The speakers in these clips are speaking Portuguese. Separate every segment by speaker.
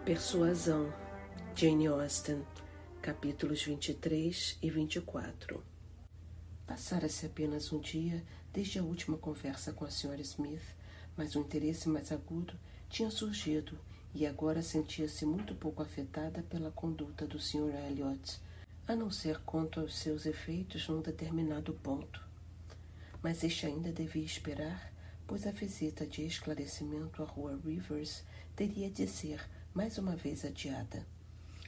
Speaker 1: Persuasão, Jane Austen, capítulos 23 e 24. Passara-se apenas um dia desde a última conversa com a Sra. Smith, mas um interesse mais agudo tinha surgido e agora sentia-se muito pouco afetada pela conduta do Sr. Elliot, a não ser quanto aos seus efeitos num determinado ponto. Mas este ainda devia esperar, pois a visita de esclarecimento à rua Rivers teria de ser mais uma vez adiada.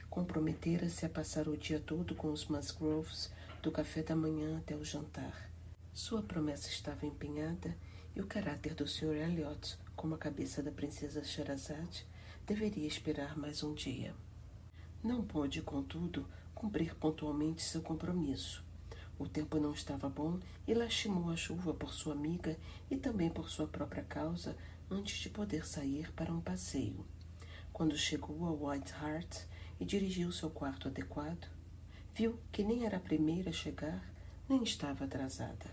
Speaker 1: Comprometera-se a passar o dia todo com os Musgroves, do café da manhã até o jantar. Sua promessa estava empenhada e o caráter do Sr. Elliot, como a cabeça da princesa Sherazade, deveria esperar mais um dia. Não pôde, contudo, cumprir pontualmente seu compromisso. O tempo não estava bom e lastimou a chuva por sua amiga e também por sua própria causa antes de poder sair para um passeio. Quando chegou a White Hart e dirigiu-se ao quarto adequado, viu que nem era a primeira a chegar, nem estava atrasada.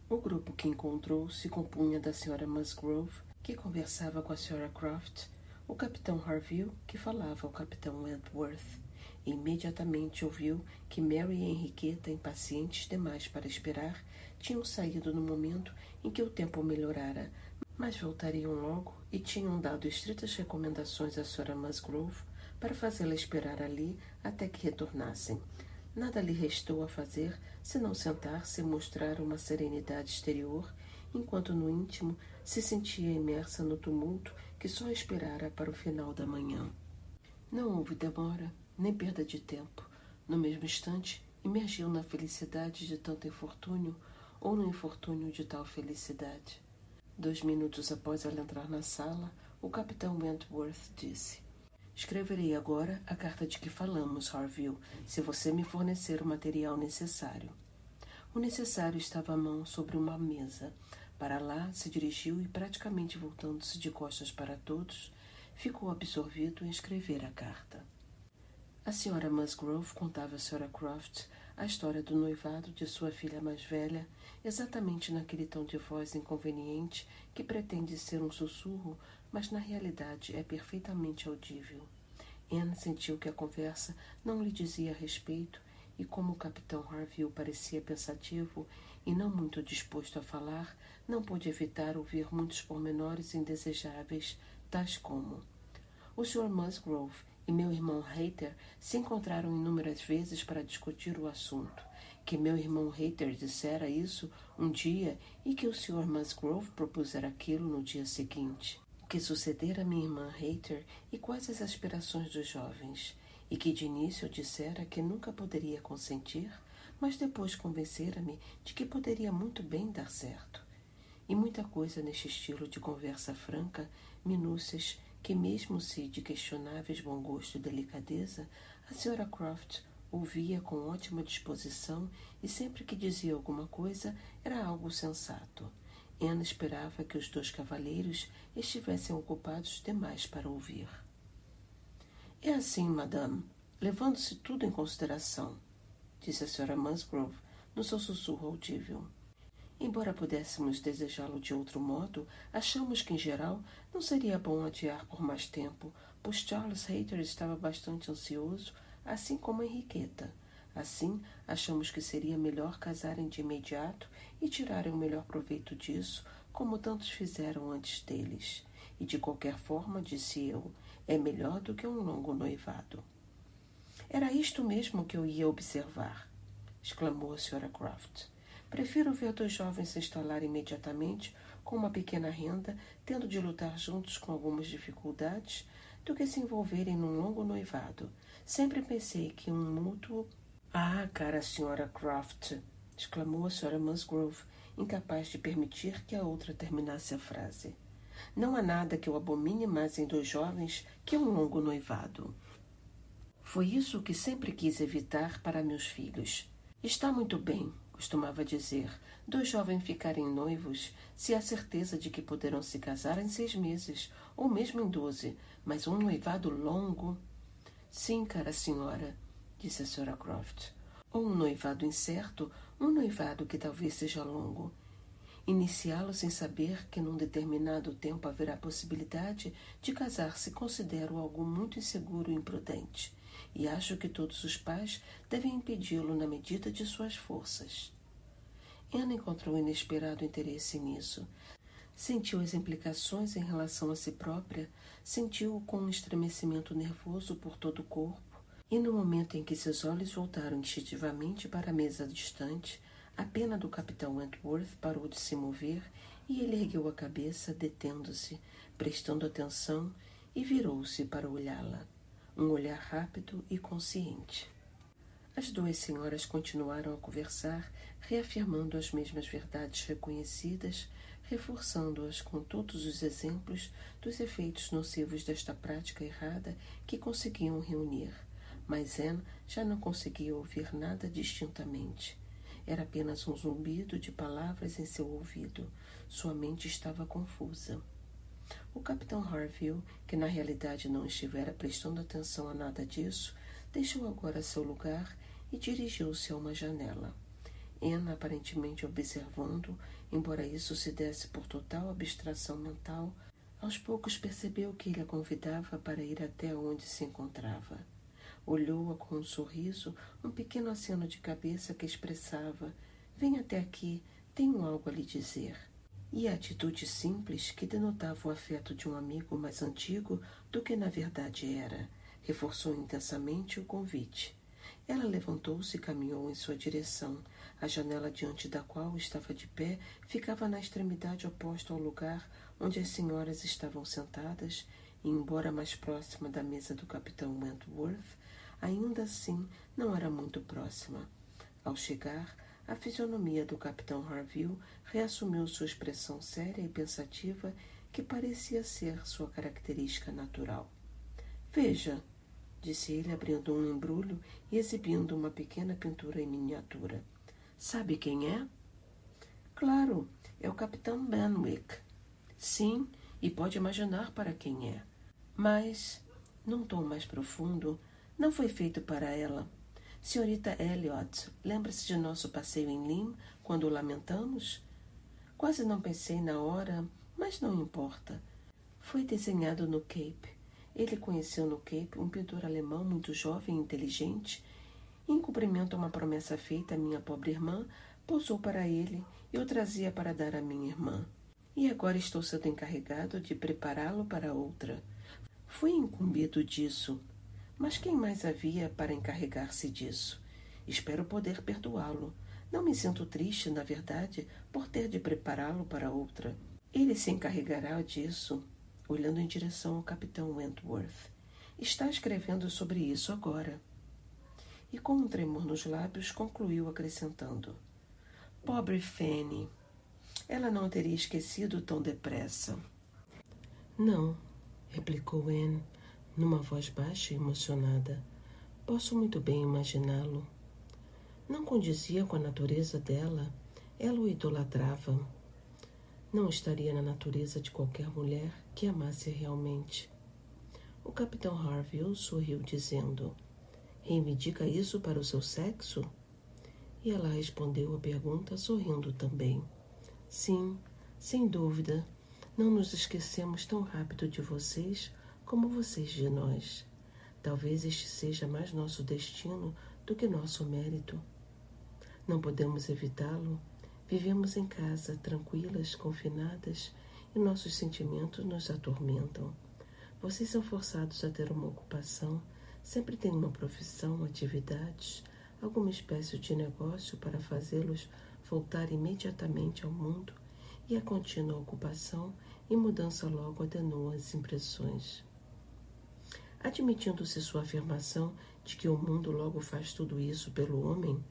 Speaker 1: O grupo que encontrou se compunha da Sra. Musgrove, que conversava com a Sra. Croft, o capitão Harville, que falava ao capitão Wentworth, e imediatamente ouviu que Mary e Henriqueta, impacientes demais para esperar, tinham saído no momento em que o tempo melhorara, mas voltariam logo e tinham dado estritas recomendações à Sra. Musgrove para fazê-la esperar ali até que retornassem. Nada lhe restou a fazer senão sentar-se e mostrar uma serenidade exterior, enquanto no íntimo se sentia imersa no tumulto que só esperara para o final da manhã. Não houve demora, nem perda de tempo. No mesmo instante, imergiu na felicidade de tanto infortúnio ou no infortúnio de tal felicidade. 2 minutos após ela entrar na sala, o capitão Wentworth disse: "Escreverei agora a carta de que falamos, Harville, se você me fornecer o material necessário." O necessário estava à mão sobre uma mesa. Para lá se dirigiu e, praticamente voltando-se de costas para todos, ficou absorvido em escrever a carta. A Sra. Musgrove contava a Sra. Croft a história do noivado de sua filha mais velha, exatamente naquele tom de voz inconveniente que pretende ser um sussurro, mas na realidade é perfeitamente audível. Anne sentiu que a conversa não lhe dizia respeito e, como o capitão Harville parecia pensativo e não muito disposto a falar, não pôde evitar ouvir muitos pormenores indesejáveis, tais como: "O Sr. Musgrove e meu irmão Hayter se encontraram inúmeras vezes para discutir o assunto, que meu irmão Hayter dissera isso um dia e que o Sr. Musgrove propusera aquilo no dia seguinte, o que sucedera a minha irmã Hayter e quais as aspirações dos jovens, e que de início eu dissera que nunca poderia consentir, mas depois convencera-me de que poderia muito bem dar certo." E muita coisa neste estilo de conversa franca, minúcias, que mesmo se de questionáveis bom gosto e delicadeza, a Sra. Croft ouvia com ótima disposição e sempre que dizia alguma coisa era algo sensato. Anne esperava que os 2 cavalheiros estivessem ocupados demais para ouvir. "É assim, madame, levando-se tudo em consideração", disse a Sra. Musgrove no seu sussurro audível. "Embora pudéssemos desejá-lo de outro modo, achamos que, em geral, não seria bom adiar por mais tempo, pois Charles Hayter estava bastante ansioso, assim como Henriqueta. Assim, achamos que seria melhor casarem de imediato e tirarem o melhor proveito disso, como tantos fizeram antes deles. E, de qualquer forma, disse eu, é melhor do que um longo noivado." "Era isto mesmo que eu ia observar", exclamou a Sra. Croft. "Prefiro ver 2 jovens se instalarem imediatamente com uma pequena renda, tendo de lutar juntos com algumas dificuldades, do que se envolverem num longo noivado. Sempre pensei que um mútuo..." "Ah, cara Sra. Croft!" exclamou a Sra. Musgrove, incapaz de permitir que a outra terminasse a frase. "Não há nada que eu abomine mais em 2 jovens que um longo noivado. Foi isso que sempre quis evitar para meus filhos. Está muito bem, costumava dizer, 2 jovens ficarem noivos se há certeza de que poderão se casar em 6 meses, ou mesmo em 12, mas um noivado longo..." "Sim, cara senhora", disse a Sra. Croft. "Ou um noivado incerto, um noivado que talvez seja longo. Iniciá-lo sem saber que num determinado tempo haverá possibilidade de casar-se considero algo muito inseguro e imprudente, e acho que todos os pais devem impedi-lo na medida de suas forças. Anne encontrou inesperado interesse nisso. Sentiu as implicações em relação a si própria, sentiu-o com um estremecimento nervoso por todo o corpo, e no momento em que seus olhos voltaram instintivamente para a mesa distante, a pena do capitão Wentworth parou de se mover e ele ergueu a cabeça, detendo-se, prestando atenção, e virou-se para olhá-la. Um olhar rápido e consciente. As duas senhoras continuaram a conversar, reafirmando as mesmas verdades reconhecidas, reforçando-as com todos os exemplos dos efeitos nocivos desta prática errada que conseguiam reunir. Mas Anne já não conseguia ouvir nada distintamente. Era apenas um zumbido de palavras em seu ouvido. Sua mente estava confusa. O capitão Harville, que na realidade não estivera prestando atenção a nada disso, deixou agora seu lugar e dirigiu-se a uma janela. Anne, aparentemente observando, embora isso se desse por total abstração mental, aos poucos percebeu que ele a convidava para ir até onde se encontrava. Olhou-a com um sorriso, um pequeno aceno de cabeça que expressava: "Venha até aqui, tenho algo a lhe dizer." E a atitude simples, que denotava o afeto de um amigo mais antigo do que na verdade era, reforçou intensamente o convite. Ela levantou-se e caminhou em sua direção. A janela diante da qual estava de pé ficava na extremidade oposta ao lugar onde as senhoras estavam sentadas, e, embora mais próxima da mesa do capitão Wentworth, ainda assim não era muito próxima. Ao chegar, a fisionomia do capitão Harville reassumiu sua expressão séria e pensativa, que parecia ser sua característica natural. "Veja", disse ele, abrindo um embrulho e exibindo uma pequena pintura em miniatura. "Sabe quem é?" "Claro, é o capitão Benwick." "Sim, e pode imaginar para quem é. Mas, num tom mais profundo, não foi feito para ela. Senhorita Elliot, lembra-se de nosso passeio em Lyme, quando o lamentamos? Quase não pensei na hora, mas não importa. Foi desenhado no Cape. Ele conheceu no Cape um pintor alemão muito jovem e inteligente. Em cumprimento a uma promessa feita à minha pobre irmã, pousou para ele e o trazia para dar à minha irmã. E agora estou sendo encarregado de prepará-lo para outra. Fui incumbido disso. Mas quem mais havia para encarregar-se disso? Espero poder perdoá-lo. Não me sinto triste, na verdade, por ter de prepará-lo para outra. Ele se encarregará disso, olhando em direção ao capitão Wentworth. Está escrevendo sobre isso agora. E com um tremor nos lábios, concluiu acrescentando: "Pobre Fanny! Ela não teria esquecido tão depressa." "Não", replicou Anne, numa voz baixa e emocionada. "Posso muito bem imaginá-lo." Não condizia com a natureza dela. Ela o idolatrava. Não estaria na natureza de qualquer mulher que amasse realmente. O capitão Harville sorriu, dizendo: "Reivindica isso para o seu sexo?" E ela respondeu a pergunta sorrindo também: "Sim, sem dúvida. Não nos esquecemos tão rápido de vocês como vocês de nós. Talvez este seja mais nosso destino do que nosso mérito. Não podemos evitá-lo. Vivemos em casa, tranquilas, confinadas, e nossos sentimentos nos atormentam. Vocês são forçados a ter uma ocupação, sempre têm uma profissão, atividades, alguma espécie de negócio para fazê-los voltar imediatamente ao mundo, e a contínua ocupação e mudança logo atenua as impressões." Admitindo-se sua afirmação de que o mundo logo faz tudo isso pelo homem,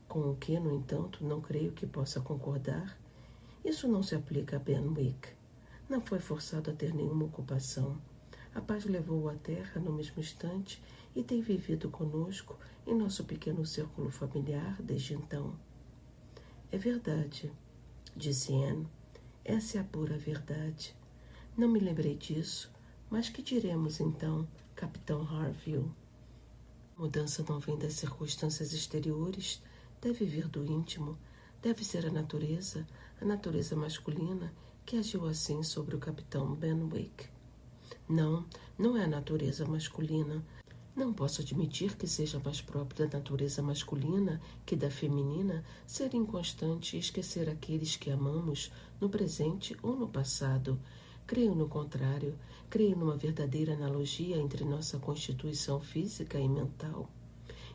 Speaker 1: com o que, no entanto, não creio que possa concordar, isso não se aplica a Benwick. Não foi forçado a ter nenhuma ocupação. A paz levou-o à terra no mesmo instante e tem vivido conosco em nosso pequeno círculo familiar desde então. "É verdade", disse Anne. "Essa é a pura verdade. Não me lembrei disso, mas que diremos então, capitão Harville? Mudança não vem das circunstâncias exteriores, deve vir do íntimo. Deve ser a natureza masculina, que agiu assim sobre o capitão Benwick. Não, não é a natureza masculina. Não posso admitir que seja mais próprio da natureza masculina que da feminina ser inconstante e esquecer aqueles que amamos no presente ou no passado. Creio no contrário, creio numa verdadeira analogia entre nossa constituição física e mental,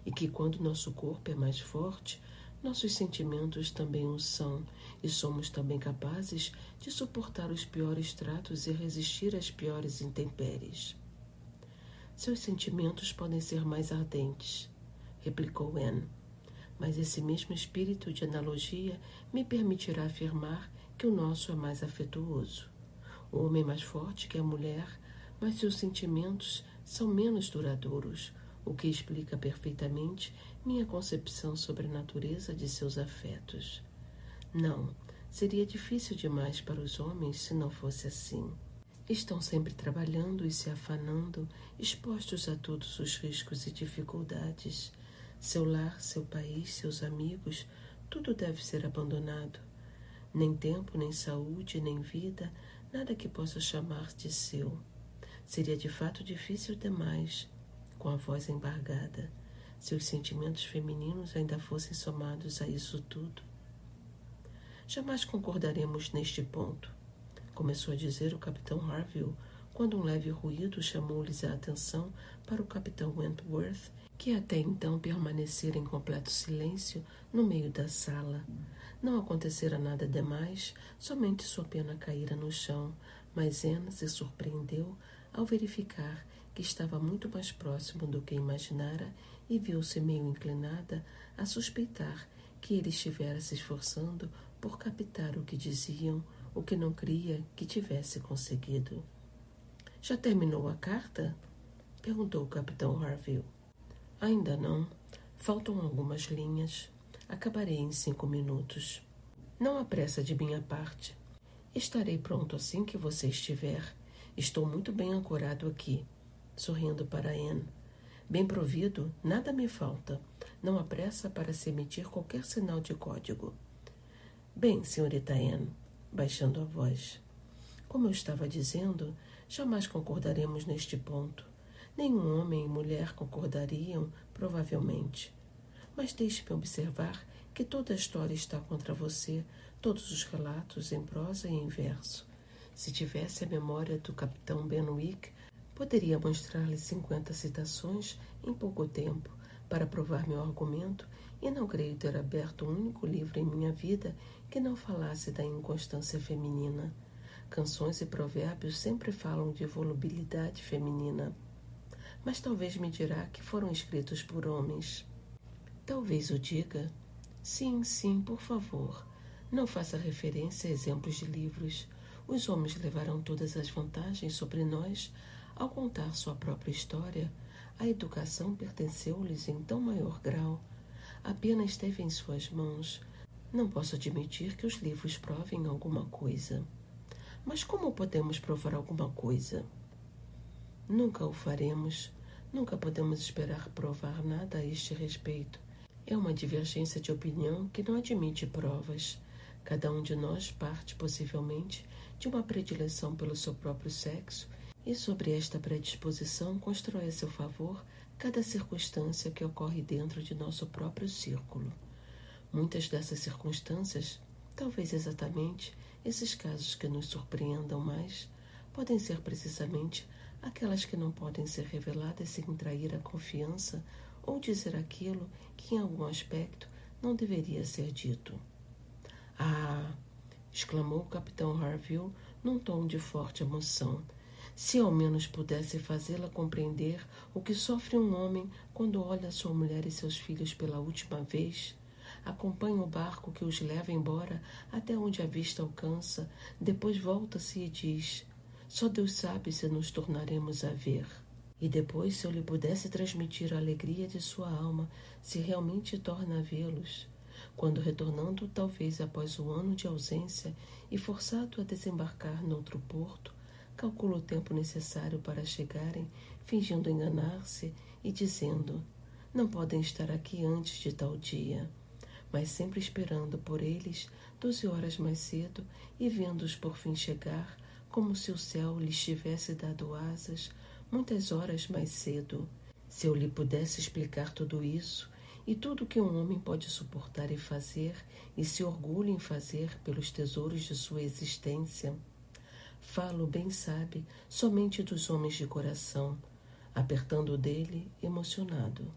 Speaker 1: e que quando nosso corpo é mais forte, nossos sentimentos também o são, e somos também capazes de suportar os piores tratos e resistir às piores intempéries. Seus sentimentos podem ser mais ardentes, replicou Anne, mas esse mesmo espírito de analogia me permitirá afirmar que o nosso é mais afetuoso. O homem é mais forte que a mulher, mas seus sentimentos são menos duradouros, o que explica perfeitamente minha concepção sobre a natureza de seus afetos. Não, seria difícil demais para os homens se não fosse assim. Estão sempre trabalhando e se afanando, expostos a todos os riscos e dificuldades. Seu lar, seu país, seus amigos, tudo deve ser abandonado. Nem tempo, nem saúde, nem vida, nada que possa chamar de seu. Seria de fato difícil demais, com a voz embargada, se os sentimentos femininos ainda fossem somados a isso tudo. Jamais concordaremos neste ponto, começou a dizer o capitão Harville, quando um leve ruído chamou-lhes a atenção para o capitão Wentworth, que até então permanecera em completo silêncio no meio da sala. Não acontecera nada demais, somente sua pena caíra no chão, mas Anne se surpreendeu ao verificar que estava muito mais próximo do que imaginara e viu-se meio inclinada a suspeitar que ele estivera se esforçando por captar o que diziam, o que não cria que tivesse conseguido. Já terminou a carta? Perguntou o capitão Harville. Ainda não. Faltam algumas linhas. Acabarei em 5 minutos. Não há pressa de minha parte. Estarei pronto assim que você estiver. Estou muito bem ancorado aqui. Sorrindo para Anne. Bem provido, nada me falta. Não há pressa para se emitir qualquer sinal de código. Bem, senhorita Anne, baixando a voz. Como eu estava dizendo, jamais concordaremos neste ponto. Nenhum homem e mulher concordariam, provavelmente. Mas deixe-me observar que toda a história está contra você, todos os relatos, em prosa e em verso. Se tivesse a memória do capitão Benwick, poderia mostrar-lhe 50 citações em pouco tempo para provar meu argumento, e não creio ter aberto um único livro em minha vida que não falasse da inconstância feminina. Canções e provérbios sempre falam de volubilidade feminina. Mas talvez me dirá que foram escritos por homens. Talvez o diga. Sim, por favor. Não faça referência a exemplos de livros. Os homens levarão todas as vantagens sobre nós ao contar sua própria história. A educação pertenceu-lhes em tão maior grau. A pena esteve em suas mãos. Não posso admitir que os livros provem alguma coisa. Mas como podemos provar alguma coisa? Nunca o faremos. Nunca podemos esperar provar nada a este respeito. É uma divergência de opinião que não admite provas. Cada um de nós parte, possivelmente, de uma predileção pelo seu próprio sexo, e sobre esta predisposição constrói a seu favor cada circunstância que ocorre dentro de nosso próprio círculo. Muitas dessas circunstâncias, talvez exatamente esses casos que nos surpreendam mais, podem ser precisamente aquelas que não podem ser reveladas sem trair a confiança ou dizer aquilo que em algum aspecto não deveria ser dito. Ah! Exclamou o capitão Harville num tom de forte emoção. Se ao menos pudesse fazê-la compreender o que sofre um homem quando olha sua mulher e seus filhos pela última vez, acompanha o barco que os leva embora até onde a vista alcança, depois volta-se e diz: só Deus sabe se nos tornaremos a ver. E depois, se eu lhe pudesse transmitir a alegria de sua alma, se realmente torna a vê-los, quando retornando talvez após um ano de ausência e forçado a desembarcar noutro porto, calcula o tempo necessário para chegarem, fingindo enganar-se e dizendo: não podem estar aqui antes de tal dia. mas sempre esperando por eles 12 horas mais cedo e vendo-os por fim chegar, como se o céu lhes tivesse dado asas muitas horas mais cedo. Se eu lhe pudesse explicar tudo isso, e tudo que um homem pode suportar e fazer, e se orgulha em fazer pelos tesouros de sua existência. Falo, bem sabe, somente dos homens de coração, apertando o dele, emocionado.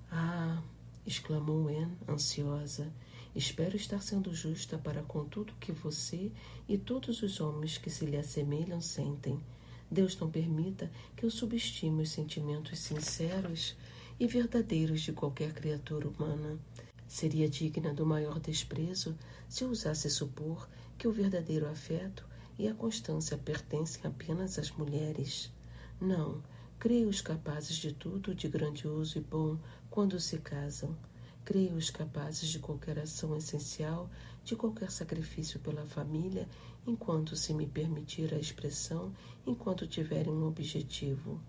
Speaker 1: Ah, exclamou Anne, ansiosa, espero estar sendo justa para com tudo que você e todos os homens que se lhe assemelham sentem. Deus não permita que eu subestime os sentimentos sinceros e verdadeiros de qualquer criatura humana. Seria digna do maior desprezo se eu ousasse supor que o verdadeiro afeto e a constância pertencem apenas às mulheres. Não, creio-os capazes de tudo de grandioso e bom quando se casam. Creio-os capazes de qualquer ação essencial, de qualquer sacrifício pela família, enquanto se me permitir a expressão, enquanto tiverem um objetivo.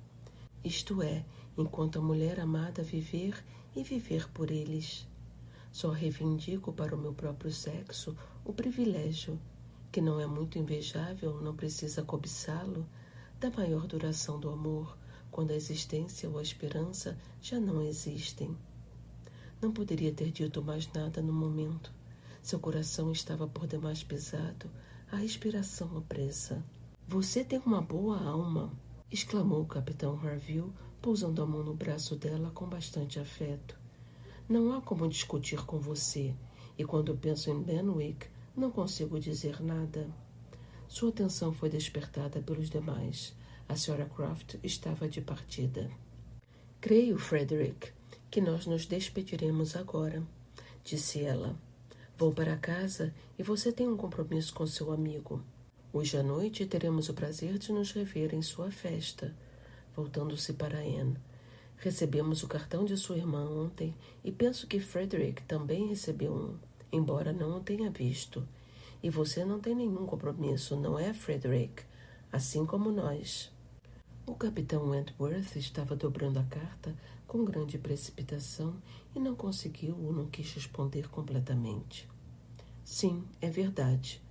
Speaker 1: Isto é, enquanto a mulher amada viver e viver por eles. Só reivindico para o meu próprio sexo o privilégio, que não é muito invejável, não precisa cobiçá-lo, da maior duração do amor, quando a existência ou a esperança já não existem. Não poderia ter dito mais nada no momento. Seu coração estava por demais pesado, a respiração opressa. Você tem uma boa alma, exclamou o capitão Harville, pousando a mão no braço dela com bastante afeto. Não há como discutir com você, e quando penso em Benwick, não consigo dizer nada. Sua atenção foi despertada pelos demais. A Sra. Croft estava de partida. Creio, Frederick, que nós nos despediremos agora, disse ela. Vou para casa e você tem um compromisso com seu amigo. Hoje à noite teremos o prazer de nos rever em sua festa. Voltando-se para Anne. Recebemos o cartão de sua irmã ontem e penso que Frederick também recebeu um, embora não o tenha visto. E você não tem nenhum compromisso, não é, Frederick? Assim como nós. O capitão Wentworth estava dobrando a carta com grande precipitação e não conseguiu ou não quis responder completamente. Sim, é verdade.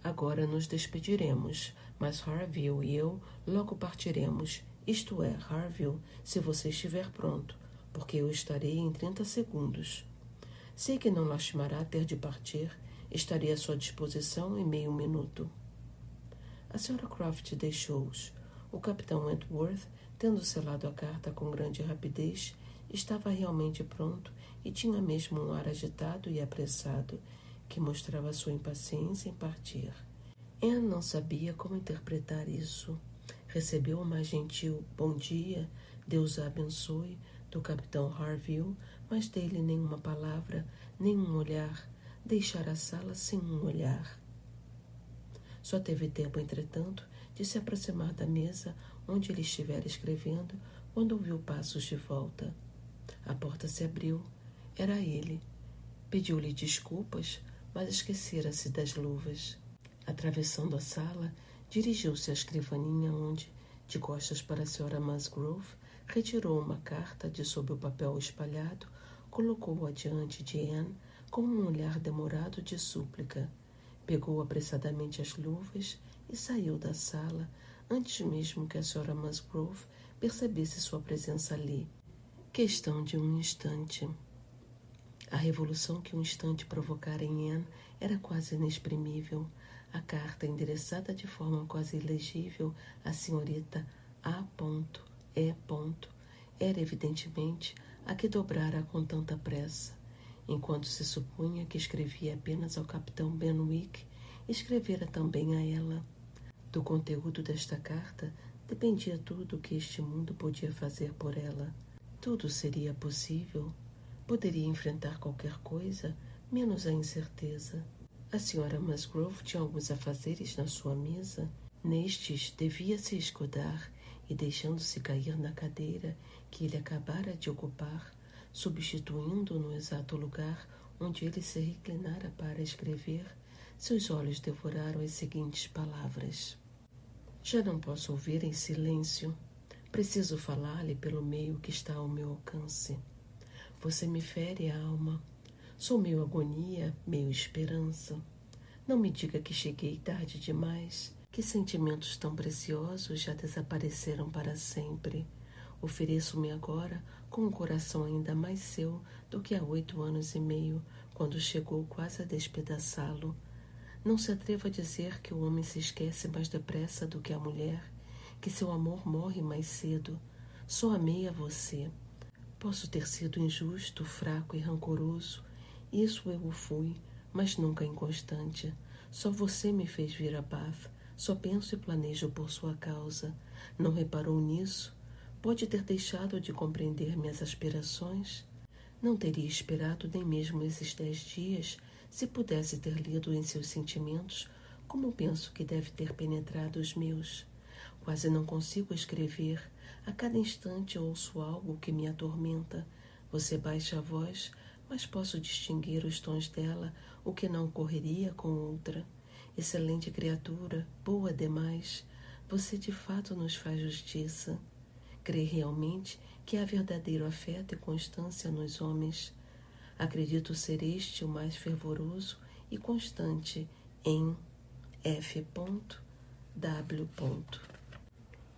Speaker 1: Agora nos despediremos, mas Harville e eu logo partiremos. Isto é, Harville, se você estiver pronto, porque eu estarei em 30 segundos. Sei que não lastimará ter de partir, estarei à sua disposição em meio minuto. A Sra. Croft deixou-os. O capitão Wentworth, tendo selado a carta com grande rapidez, estava realmente pronto e tinha mesmo um ar agitado e apressado, que mostrava sua impaciência em partir. Anne não sabia como interpretar isso. Recebeu o mais gentil bom dia, Deus a abençoe, do capitão Harville, mas dele nenhuma palavra, nenhum olhar, deixar a sala sem um olhar. Só teve tempo, entretanto, de se aproximar da mesa onde ele estivera escrevendo, quando ouviu passos de volta. A porta se abriu. Era ele. Pediu-lhe desculpas, mas esquecera-se das luvas. Atravessando a sala, dirigiu-se à escrivaninha onde, de costas para a Sra. Musgrove, retirou uma carta de sob o papel espalhado, colocou-a diante de Anne com um olhar demorado de súplica. Pegou apressadamente as luvas e saiu da sala, antes mesmo que a Sra. Musgrove percebesse sua presença ali. Questão de um instante. A revolução que um instante provocara em Anne era quase inexprimível. A carta, endereçada de forma quase ilegível à senhorita A.E. era evidentemente a que dobrara com tanta pressa. Enquanto se supunha que escrevia apenas ao capitão Benwick, escrevera também a ela. Do conteúdo desta carta dependia tudo o que este mundo podia fazer por ela. Tudo seria possível. Poderia enfrentar qualquer coisa, menos a incerteza. A Sra. Musgrove tinha alguns afazeres na sua mesa. Nestes devia se escudar e, deixando-se cair na cadeira que ele acabara de ocupar, substituindo no exato lugar onde ele se reclinara para escrever, seus olhos devoraram as seguintes palavras. Já não posso ouvir em silêncio. Preciso falar-lhe pelo meio que está ao meu alcance. Você me fere a alma. Sou meio agonia, meio esperança. Não me diga que cheguei tarde demais, que sentimentos tão preciosos já desapareceram para sempre. Ofereço-me agora com um coração ainda mais seu do que há 8 anos e meio, quando chegou quase a despedaçá-lo. Não se atreva a dizer que o homem se esquece mais depressa do que a mulher, que seu amor morre mais cedo. Só amei a você. Posso ter sido injusto, fraco e rancoroso. Isso eu o fui, mas nunca inconstante. Só você me fez vir a Bath. Só penso e planejo por sua causa. Não reparou nisso? Pode ter deixado de compreender minhas aspirações? Não teria esperado nem mesmo esses 10 dias se pudesse ter lido em seus sentimentos como penso que deve ter penetrado os meus. Quase não consigo escrever. A cada instante ouço algo que me atormenta. Você baixa a voz, mas posso distinguir os tons dela, o que não ocorreria com outra. Excelente criatura, boa demais. Você de fato nos faz justiça. Crê realmente que há verdadeiro afeto e constância nos homens. Acredito ser este o mais fervoroso e constante em F.W.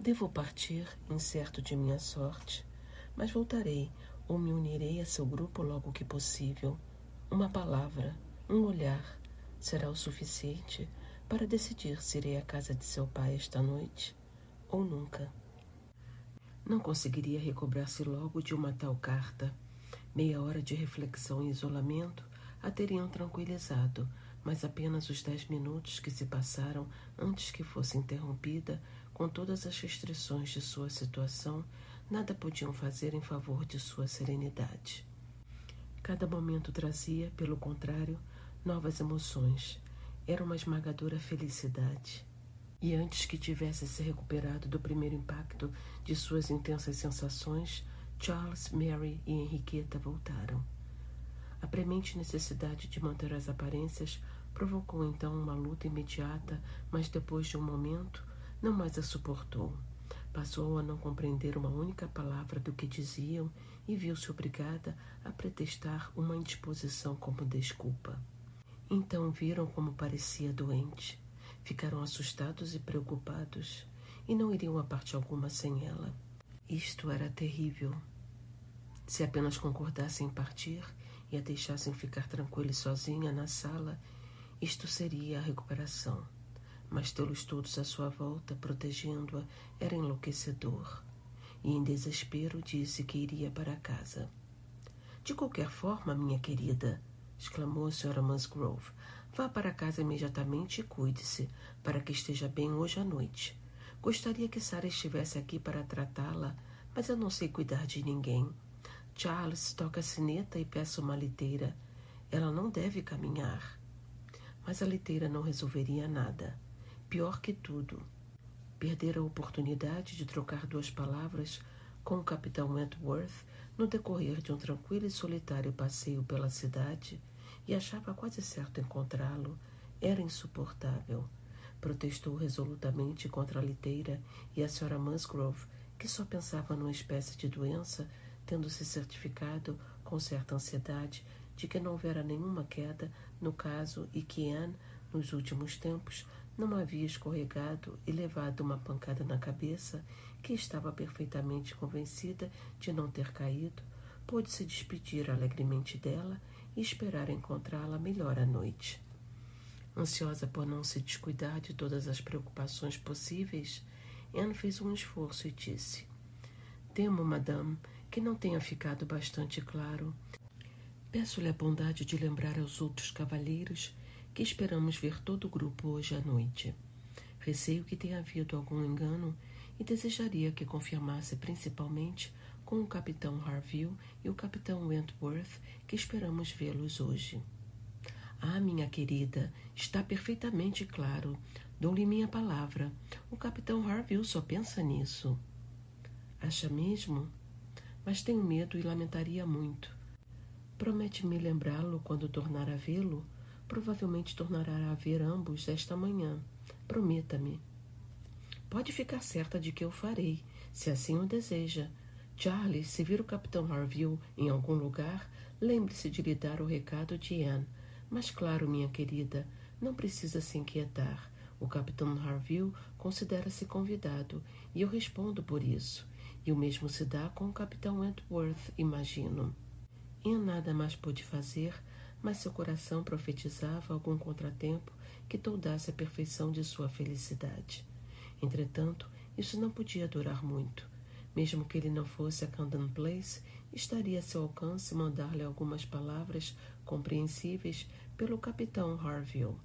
Speaker 1: Devo partir, incerto de minha sorte, mas voltarei ou me unirei a seu grupo logo que possível. Uma palavra, um olhar, será o suficiente para decidir se irei à casa de seu pai esta noite ou nunca. Não conseguiria recobrar-se logo de uma tal carta. Meia hora de reflexão e isolamento a teriam tranquilizado, mas apenas os 10 minutos que se passaram antes que fosse interrompida, com todas as restrições de sua situação, nada podiam fazer em favor de sua serenidade. Cada momento trazia, pelo contrário, novas emoções. Era uma esmagadora felicidade. E antes que tivesse se recuperado do primeiro impacto de suas intensas sensações, Charles, Mary e Henriqueta voltaram. A premente necessidade de manter as aparências provocou então uma luta imediata, mas depois de um momento, não mais a suportou. Passou a não compreender uma única palavra do que diziam e viu-se obrigada a pretextar uma indisposição como desculpa. Então viram como parecia doente. Ficaram assustados e preocupados, e não iriam a parte alguma sem ela. Isto era terrível. Se apenas concordassem em partir e a deixassem ficar tranquila e sozinha na sala, isto seria a recuperação. Mas tê-los todos à sua volta, protegendo-a, era enlouquecedor. E em desespero disse que iria para casa. De qualquer forma, minha querida, exclamou a Sra. Musgrove, vá para casa imediatamente e cuide-se, para que esteja bem hoje à noite. Gostaria que Sarah estivesse aqui para tratá-la, mas eu não sei cuidar de ninguém. Charles, toca a sineta e peça uma liteira. Ela não deve caminhar. Mas a liteira não resolveria nada. Pior que tudo, perdera a oportunidade de trocar 2 palavras com o capitão Wentworth no decorrer de um tranquilo e solitário passeio pela cidade, e achava quase certo encontrá-lo. Era insuportável. Protestou resolutamente contra a liteira e a Sra. Musgrove, que só pensava numa espécie de doença, tendo-se certificado com certa ansiedade de que não houvera nenhuma queda no caso e que Anne, nos últimos tempos, não havia escorregado e levado uma pancada na cabeça, que estava perfeitamente convencida de não ter caído, pôde se despedir alegremente dela e esperar encontrá-la melhor à noite. Ansiosa por não se descuidar de todas as preocupações possíveis, Anne fez um esforço e disse: Temo, madame, que não tenha ficado bastante claro. Peço-lhe a bondade de lembrar aos outros cavalheiros que esperamos ver todo o grupo hoje à noite. Receio que tenha havido algum engano e desejaria que confirmasse principalmente com o capitão Harville e o capitão Wentworth que esperamos vê-los hoje. Ah, minha querida, está perfeitamente claro. Dou-lhe minha palavra. O capitão Harville só pensa nisso. Acha mesmo? Mas tenho medo e lamentaria muito. Promete-me lembrá-lo quando tornar a vê-lo? Provavelmente tornará a ver ambos esta manhã. Prometa-me. Pode ficar certa de que eu farei, se assim o deseja. Charlie, se vir o Capitão Harville em algum lugar, lembre-se de lhe dar o recado de Anne. Mas claro, minha querida, não precisa se inquietar. O Capitão Harville considera-se convidado, e eu respondo por isso. E o mesmo se dá com o Capitão Wentworth, imagino. Anne nada mais pôde fazer, mas seu coração profetizava algum contratempo que toldasse a perfeição de sua felicidade. Entretanto, isso não podia durar muito. Mesmo que ele não fosse a Camden Place, estaria a seu alcance mandar-lhe algumas palavras compreensíveis pelo Capitão Harville.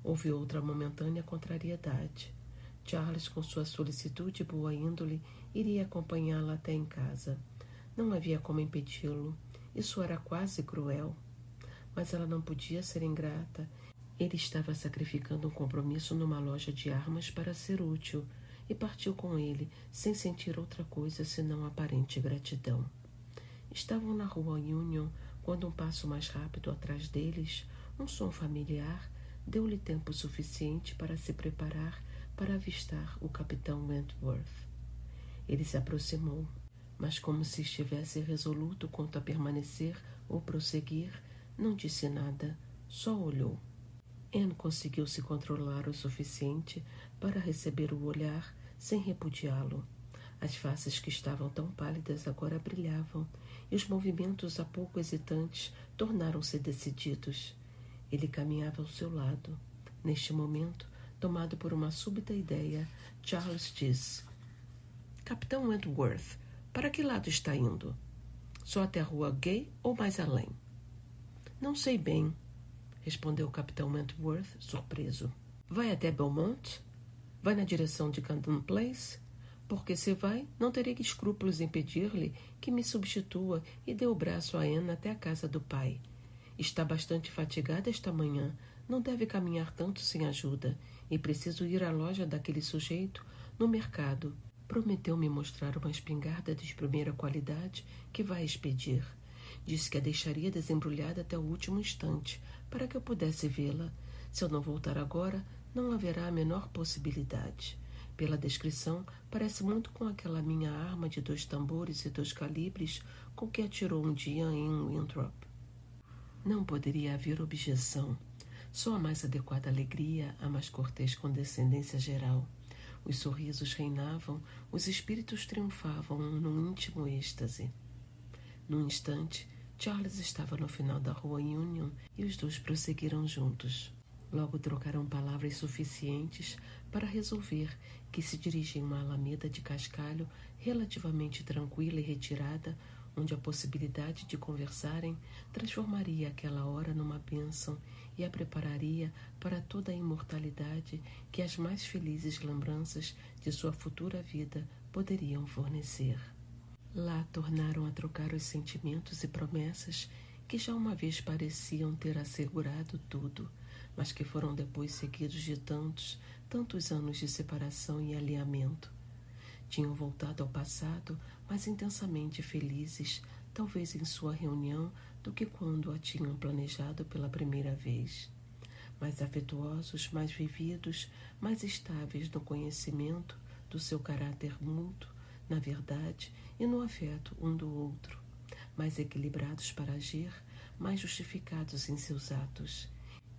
Speaker 1: Houve outra momentânea contrariedade. Charles, com sua solicitude e boa índole, iria acompanhá-la até em casa. Não havia como impedi-lo. Isso era quase cruel. Mas ela não podia ser ingrata. Ele estava sacrificando um compromisso numa loja de armas para ser útil, e partiu com ele, sem sentir outra coisa senão aparente gratidão. Estavam na rua Union, quando um passo mais rápido atrás deles, um som familiar, deu-lhe tempo suficiente para se preparar para avistar o Capitão Wentworth. Ele se aproximou, mas como se estivesse resoluto quanto a permanecer ou prosseguir, não disse nada, só olhou. Anne conseguiu se controlar o suficiente para receber o olhar sem repudiá-lo. As faces que estavam tão pálidas agora brilhavam, e os movimentos há pouco hesitantes tornaram-se decididos. Ele caminhava ao seu lado. Neste momento, tomado por uma súbita ideia, Charles disse: Capitão Wentworth, para que lado está indo? Só até a rua Gay ou mais além? Não sei bem, respondeu o Capitão Wentworth, surpreso. Vai até Belmont? Vai na direção de Camden Place? Porque se vai, não terei escrúpulos em pedir-lhe que me substitua e dê o braço a Anne até a casa do pai. Está bastante fatigada esta manhã, não deve caminhar tanto sem ajuda, e preciso ir à loja daquele sujeito no mercado. Prometeu-me mostrar uma espingarda de primeira qualidade que vai expedir. Disse que a deixaria desembrulhada até o último instante, para que eu pudesse vê-la. Se eu não voltar agora, não haverá a menor possibilidade. Pela descrição, parece muito com aquela minha arma de 2 tambores e 2 calibres com que atirou um dia em Winthrop. Não poderia haver objeção. Só a mais adequada alegria, a mais cortês condescendência geral. Os sorrisos reinavam, os espíritos triunfavam num íntimo êxtase. Num instante, Charles estava no final da rua Union e os dois prosseguiram juntos. Logo trocaram palavras suficientes para resolver que se dirigiam a uma alameda de cascalho relativamente tranquila e retirada, onde a possibilidade de conversarem transformaria aquela hora numa bênção e a prepararia para toda a imortalidade que as mais felizes lembranças de sua futura vida poderiam fornecer. Lá tornaram a trocar os sentimentos e promessas que já uma vez pareciam ter assegurado tudo, mas que foram depois seguidos de tantos anos de separação e alinhamento. Tinham voltado ao passado mais intensamente felizes, talvez em sua reunião, do que quando a tinham planejado pela primeira vez. Mais afetuosos, mais vividos, mais estáveis no conhecimento do seu caráter mútuo, na verdade e no afeto um do outro, mais equilibrados para agir, mais justificados em seus atos.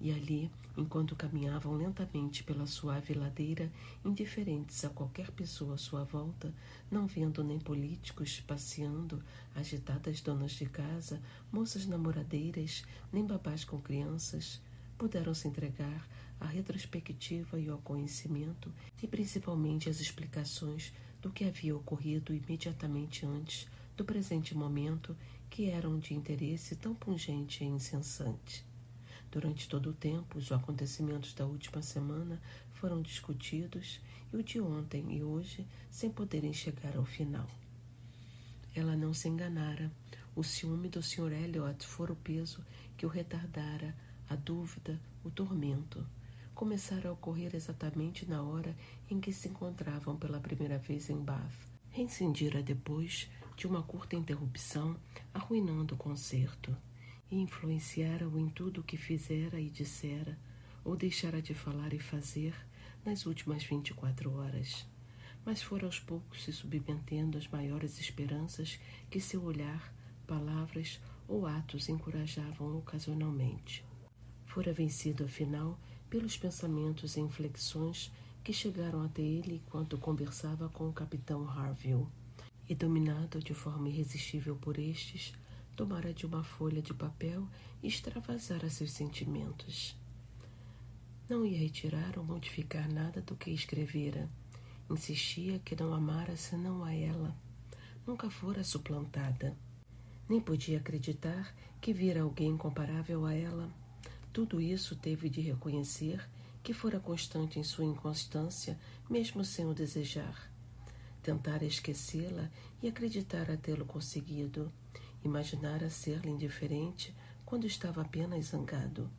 Speaker 1: E ali, enquanto caminhavam lentamente pela suave ladeira, indiferentes a qualquer pessoa à sua volta, não vendo nem políticos passeando, agitadas donas de casa, moças namoradeiras, nem babás com crianças, puderam se entregar à retrospectiva e ao conhecimento, e principalmente às explicações do que havia ocorrido imediatamente antes do presente momento, que eram de interesse tão pungente e incessante. Durante todo o tempo, os acontecimentos da última semana foram discutidos, e o de ontem e hoje, sem poderem chegar ao final. Ela não se enganara. O ciúme do Sr. Elliot fora o peso que o retardara, a dúvida, o tormento. Começara a ocorrer exatamente na hora em que se encontravam pela primeira vez em Bath. Reincendira depois de uma curta interrupção, arruinando o concerto. E influenciara-o em tudo o que fizera e dissera, ou deixara de falar e fazer, nas últimas 24 horas. mas fora aos poucos se submetendo às maiores esperanças que seu olhar, palavras ou atos encorajavam ocasionalmente. Fora vencido, afinal, pelos pensamentos e inflexões que chegaram até ele enquanto conversava com o capitão Harville, e dominado de forma irresistível por estes, tomara de uma folha de papel e extravasara seus sentimentos. Não ia retirar ou modificar nada do que escrevera. Insistia que não amara senão a ela. Nunca fora suplantada. Nem podia acreditar que vira alguém comparável a ela. Tudo isso teve de reconhecer que fora constante em sua inconstância, mesmo sem o desejar. Tentara esquecê-la e acreditara tê-lo conseguido. Imaginara ser-lhe indiferente quando estava apenas zangado.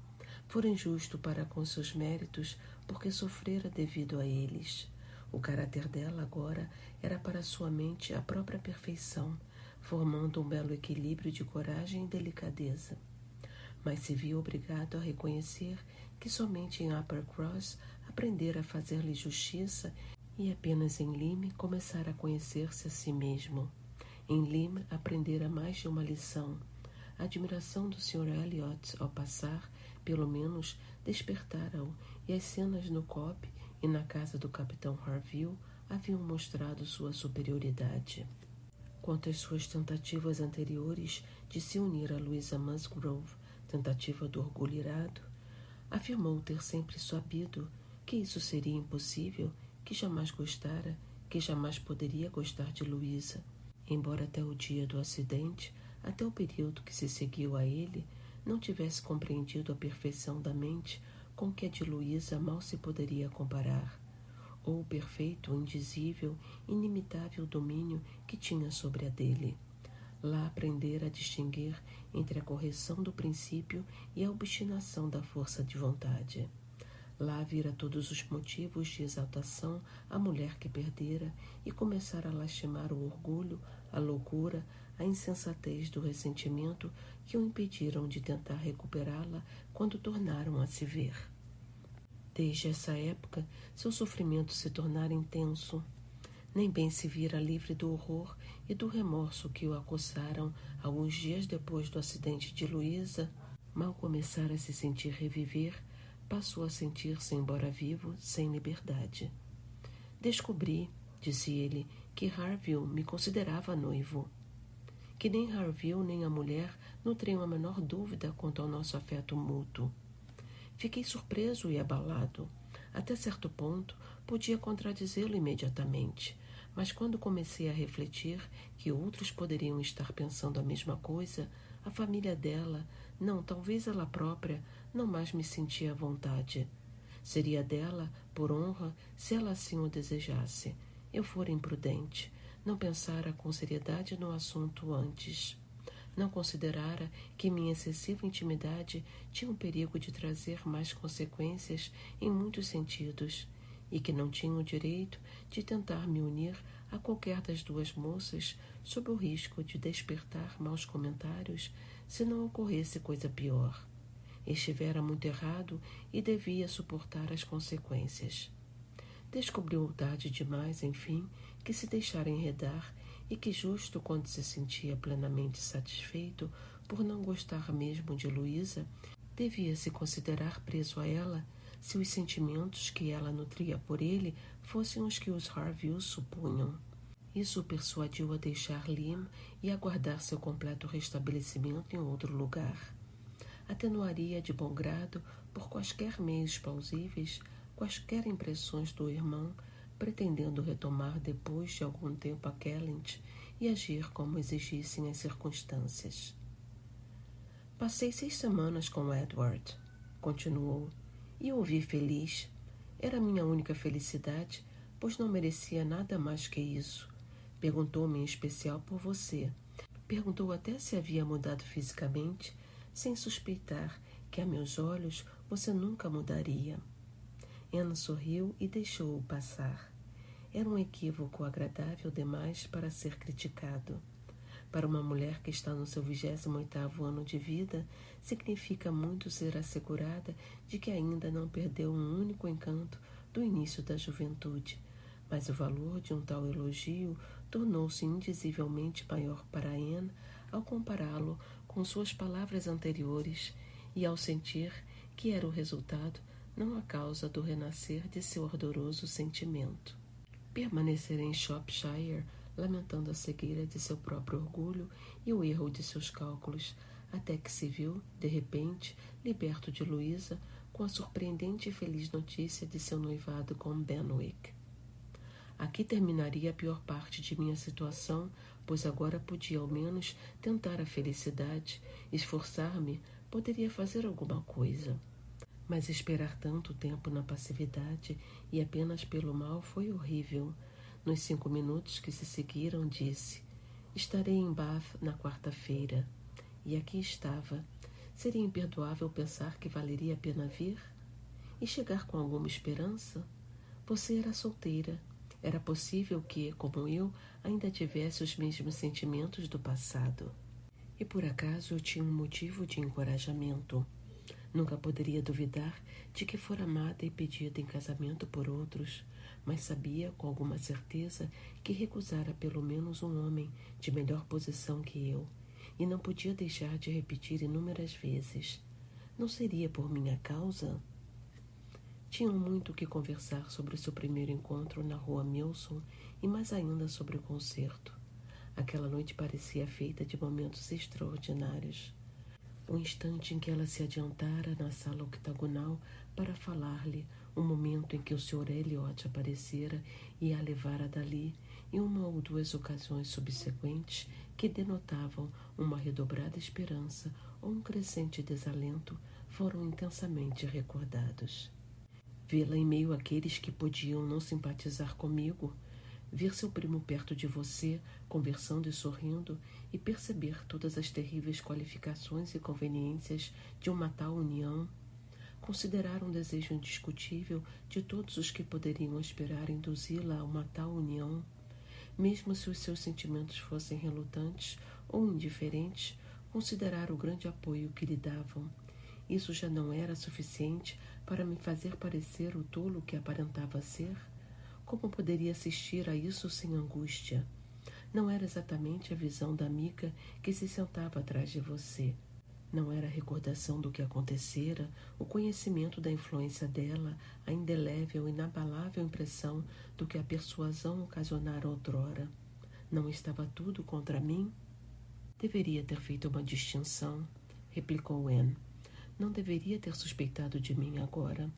Speaker 1: Fora injusto para com seus méritos porque sofrera devido a eles. O caráter dela agora era para sua mente a própria perfeição, formando um belo equilíbrio de coragem e delicadeza. Mas se viu obrigado a reconhecer que somente em Uppercross aprendera a fazer-lhe justiça e apenas em Lyme começara a conhecer-se a si mesmo. Em Lyme aprendera mais de uma lição. A admiração do Sr. Elliot, ao passar, pelo menos, despertara-o, e as cenas no COP e na casa do capitão Harville haviam mostrado sua superioridade. Quanto às suas tentativas anteriores de se unir a Louisa Musgrove, tentativa do orgulho irado, afirmou ter sempre sabido que isso seria impossível, que jamais gostara, que jamais poderia gostar de Louisa, embora até o dia do acidente, até o período que se seguiu a ele, não tivesse compreendido a perfeição da mente com que a de Louisa mal se poderia comparar, ou o perfeito, indizível, inimitável domínio que tinha sobre a dele. Lá aprendera a distinguir entre a correção do princípio e a obstinação da força de vontade. Lá vira todos os motivos de exaltação à mulher que perdera e começara a lastimar o orgulho, a loucura, a insensatez do ressentimento que o impediram de tentar recuperá-la quando tornaram a se ver. Desde essa época, seu sofrimento se tornara intenso. Nem bem se vira livre do horror e do remorso que o acossaram alguns dias depois do acidente de Louisa. Mal começara a se sentir reviver, passou a sentir-se, embora vivo, sem liberdade. Descobri, disse ele, que Harville me considerava noivo. Que nem Harville nem a mulher nutriam a menor dúvida quanto ao nosso afeto mútuo. Fiquei surpreso e abalado. Até certo ponto, podia contradizê-lo imediatamente, mas quando comecei a refletir que outros poderiam estar pensando a mesma coisa, a família dela, não, talvez ela própria, não mais me sentia à vontade. Seria dela, por honra, se ela assim o desejasse. Eu fora imprudente. Não pensara com seriedade no assunto antes. Não considerara que minha excessiva intimidade tinha o perigo de trazer mais consequências em muitos sentidos, e que não tinha o direito de tentar me unir a qualquer das duas moças sob o risco de despertar maus comentários se não ocorresse coisa pior. Estivera muito errado e devia suportar as consequências. Descobriu tarde demais, enfim, que se deixara enredar e que justo quando se sentia plenamente satisfeito por não gostar mesmo de Louisa, devia se considerar preso a ela se os sentimentos que ela nutria por ele fossem os que os Harville supunham. Isso o persuadiu a deixar Lyme e aguardar seu completo restabelecimento em outro lugar. Atenuaria de bom grado, por quaisquer meios plausíveis, quaisquer impressões do irmão, pretendendo retomar depois de algum tempo a Kellynch e agir como exigissem as circunstâncias. Passei 6 semanas com Edward, continuou, e o vi feliz. Era minha única felicidade, pois não merecia nada mais que isso. Perguntou-me em especial por você. Perguntou até se havia mudado fisicamente, sem suspeitar que a meus olhos você nunca mudaria. Anne sorriu e deixou-o passar. Era um equívoco agradável demais para ser criticado. Para uma mulher que está no seu 28º ano de vida, significa muito ser assegurada de que ainda não perdeu um único encanto do início da juventude, mas o valor de um tal elogio tornou-se indizivelmente maior para Anne ao compará-lo com suas palavras anteriores e ao sentir que era o resultado, não a causa do renascer de seu ardoroso sentimento. Permanecera em Shropshire, lamentando a cegueira de seu próprio orgulho e o erro de seus cálculos, até que se viu, de repente, liberto de Louisa, com a surpreendente e feliz notícia de seu noivado com Benwick. Aqui terminaria a pior parte de minha situação, pois agora podia ao menos tentar a felicidade, esforçar-me, poderia fazer alguma coisa. Mas esperar tanto tempo na passividade e apenas pelo mal foi horrível. Nos 5 minutos que se seguiram, disse: estarei em Bath na quarta-feira. E aqui estava. Seria imperdoável pensar que valeria a pena vir? E chegar com alguma esperança? Você era solteira. Era possível que, como eu, ainda tivesse os mesmos sentimentos do passado. E por acaso eu tinha um motivo de encorajamento. Nunca poderia duvidar de que fora amada e pedida em casamento por outros, mas sabia com alguma certeza que recusara pelo menos um homem de melhor posição que eu, e não podia deixar de repetir inúmeras vezes: não seria por minha causa? Tinham muito o que conversar sobre o seu primeiro encontro na rua Milson e mais ainda sobre o concerto. Aquela noite parecia feita de momentos extraordinários. O instante em que ela se adiantara na sala octagonal para falar-lhe, o momento em que o Sr. Elliot aparecera e a levara dali, e uma ou duas ocasiões subsequentes que denotavam uma redobrada esperança ou um crescente desalento, foram intensamente recordados. Vê-la em meio àqueles que podiam não simpatizar comigo, ver seu primo perto de você, conversando e sorrindo, e perceber todas as terríveis qualificações e conveniências de uma tal união, considerar um desejo indiscutível de todos os que poderiam esperar induzi-la a uma tal união, mesmo se os seus sentimentos fossem relutantes ou indiferentes, considerar o grande apoio que lhe davam. Isso já não era suficiente para me fazer parecer o tolo que aparentava ser? Como poderia assistir a isso sem angústia? Não era exatamente a visão da amiga que se sentava atrás de você. Não era a recordação do que acontecera, o conhecimento da influência dela, a indelével e inabalável impressão do que a persuasão ocasionara outrora. Não estava tudo contra mim? Deveria ter feito uma distinção, replicou Anne. Não deveria ter suspeitado de mim agora.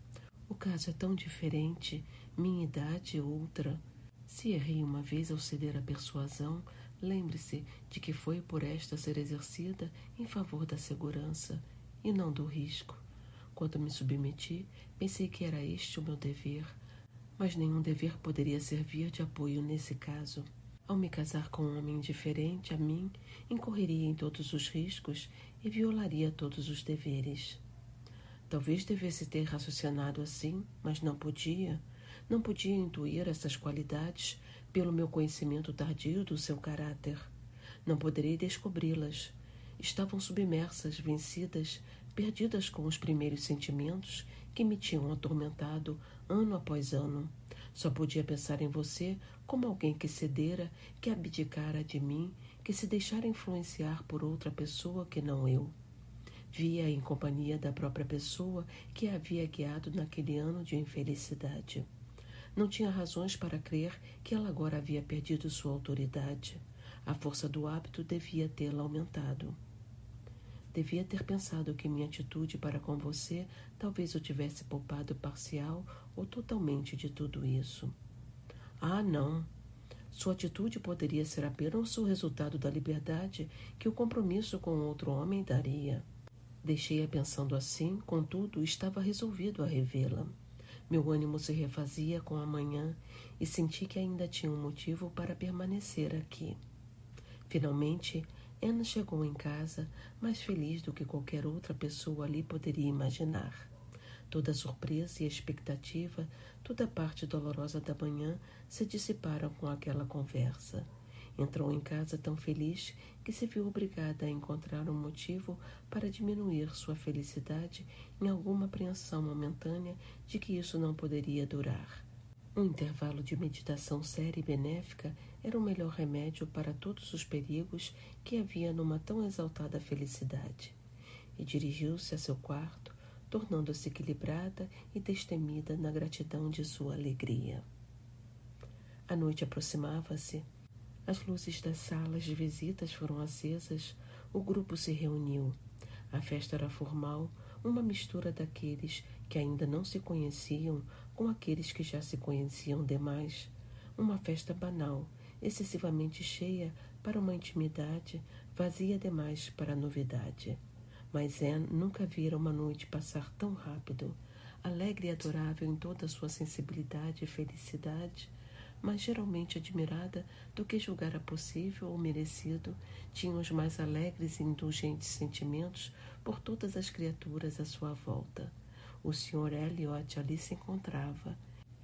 Speaker 1: O caso é tão diferente, minha idade outra. Se errei uma vez ao ceder à persuasão, lembre-se de que foi por esta ser exercida em favor da segurança e não do risco. Quando me submeti, pensei que era este o meu dever, mas nenhum dever poderia servir de apoio nesse caso. Ao me casar com um homem diferente a mim, incorreria em todos os riscos e violaria todos os deveres. Talvez devesse ter raciocinado assim, mas não podia. Não podia intuir essas qualidades pelo meu conhecimento tardio do seu caráter. Não poderei descobri-las. Estavam submersas, vencidas, perdidas com os primeiros sentimentos que me tinham atormentado ano após ano. Só podia pensar em você como alguém que cedera, que abdicara de mim, que se deixara influenciar por outra pessoa que não eu. Via em companhia da própria pessoa que a havia guiado naquele ano de infelicidade. Não tinha razões para crer que ela agora havia perdido sua autoridade. A força do hábito devia tê-la aumentado. Devia ter pensado que minha atitude para com você talvez o tivesse poupado parcial ou totalmente de tudo isso. Ah, não! Sua atitude poderia ser apenas o resultado da liberdade que o compromisso com outro homem daria. Deixei-a pensando assim, contudo, estava resolvido a revê-la. Meu ânimo se refazia com a manhã e senti que ainda tinha um motivo para permanecer aqui. Finalmente, Anne chegou em casa, mais feliz do que qualquer outra pessoa ali poderia imaginar. Toda a surpresa e a expectativa, toda a parte dolorosa da manhã se dissiparam com aquela conversa. Entrou em casa tão feliz que se viu obrigada a encontrar um motivo para diminuir sua felicidade em alguma apreensão momentânea de que isso não poderia durar. Um intervalo de meditação séria e benéfica era o melhor remédio para todos os perigos que havia numa tão exaltada felicidade. E dirigiu-se a seu quarto, tornando-se equilibrada e destemida na gratidão de sua alegria. A noite aproximava-se. As luzes das salas de visitas foram acesas. O grupo se reuniu. A festa era formal, uma mistura daqueles que ainda não se conheciam com aqueles que já se conheciam demais. Uma festa banal, excessivamente cheia para uma intimidade, vazia demais para a novidade. Mas Anne nunca vira uma noite passar tão rápido, alegre e adorável em toda a sua sensibilidade e felicidade, mas geralmente admirada do que julgara possível ou merecido, tinha os mais alegres e indulgentes sentimentos por todas as criaturas à sua volta. O Sr. Elliot ali se encontrava.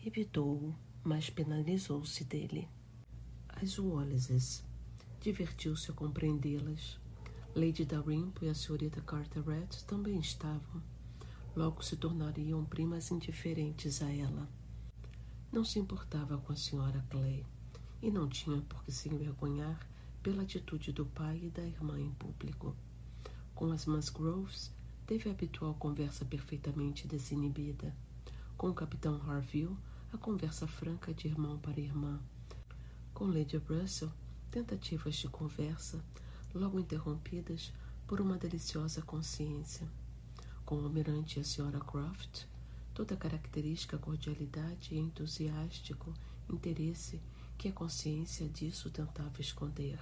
Speaker 1: Evitou-o, mas penalizou-se dele. As Wallises. Divertiu-se a compreendê-las. Lady Dalrymple e a senhorita Carteret também estavam. Logo se tornariam primas indiferentes a ela. Não se importava com a senhora Clay e não tinha por que se envergonhar pela atitude do pai e da irmã em público. Com as Musgroves, teve a habitual conversa perfeitamente desinibida. Com o capitão Harville, a conversa franca de irmão para irmã. Com Lady Russell, tentativas de conversa, logo interrompidas por uma deliciosa consciência. Com o almirante e a senhora Croft, toda a característica cordialidade e entusiástico interesse que a consciência disso tentava esconder.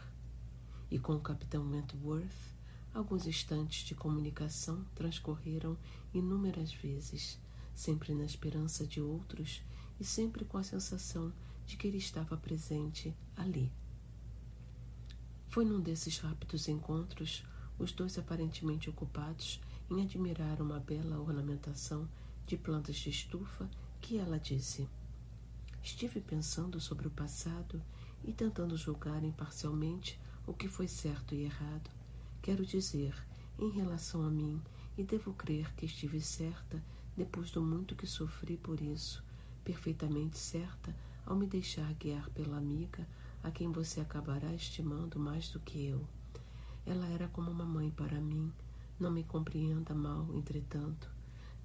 Speaker 1: E com o capitão Wentworth, alguns instantes de comunicação transcorreram inúmeras vezes, sempre na esperança de outros e sempre com a sensação de que ele estava presente ali. Foi num desses rápidos encontros, os dois aparentemente ocupados em admirar uma bela ornamentação de plantas de estufa, que ela disse: estive pensando sobre o passado e tentando julgar imparcialmente o que foi certo e errado. Quero dizer, em relação a mim, e devo crer que estive certa depois do muito que sofri por isso, perfeitamente certa ao me deixar guiar pela amiga a quem você acabará estimando mais do que eu. Ela era como uma mãe para mim. Não me compreenda mal, entretanto.